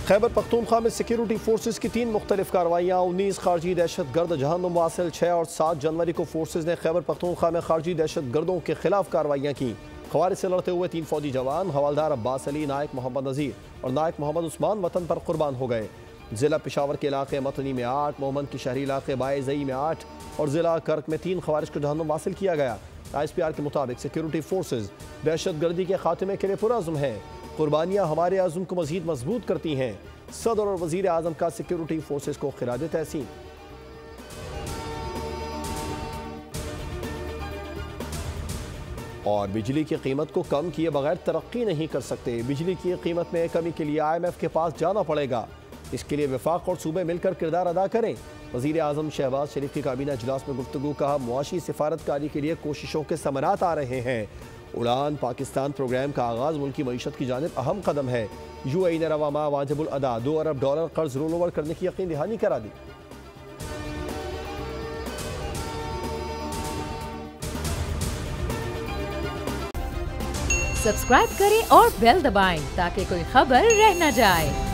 खैबर पख्तूनख्वा में security forces की 3 मुख्तलिफ कार्रवाइयाँ। 19 खारजी दहशत गर्द जहन्नुम वासिल। 6 और 7 जनवरी को फोर्सेज ने खैबर पख्तूनख्वा में खारजी दहशत गर्दों के खिलाफ कार्रवाइयाँ की। खवारिज से लड़ते हुए 3 फौजी जवान हवालदार अब्बास अली, नायक मोहम्मद नज़ीर और नायक मोहम्मद उस्मान वतन पर कुर्बान हो गए। जिला पेशावर के इलाके मतनी में 8, मोहम्मद के शहरी इलाके बाएज़ई में 8 और जिला कर्क में 3 खवारिज को जहन्नुम वासिल किया गया। ISPR के मुताबिक सिक्योरिटी फोर्सेज दहशत गर्दी के खात्मे के लिए पुरअज़्म हैं। कुर्बानियाँ हमारे आज़म को मज़ीद मजबूत करती हैं। सदर और वज़ीर आज़म का सिक्योरिटी फोर्सेज को खिराज तहसीन। और बिजली की कीमत को कम किए बगैर तरक्की नहीं कर सकते। बिजली की कीमत में कमी के लिए IMF के पास जाना पड़ेगा। इसके लिए वफाक और सूबे मिलकर किरदार अदा करें। वज़ीर आज़म शहबाज शरीफ की काबीना इजलास में गुफ्तगू। कहा, मुआशी सिफारतकारी के लिए कोशिशों के समरात आ रहे हैं। उड़ान पाकिस्तान प्रोग्राम का आगाज़ मुल्क की मईशत की जानिब अहम कदम है। UAE ने रवा माह वाजिबुल अदा $2 अरब कर्ज रोल ओवर करने की यकीन दहानी करा दी। सब्सक्राइब करें और बेल दबाएं ताकि कोई खबर रह न जाए।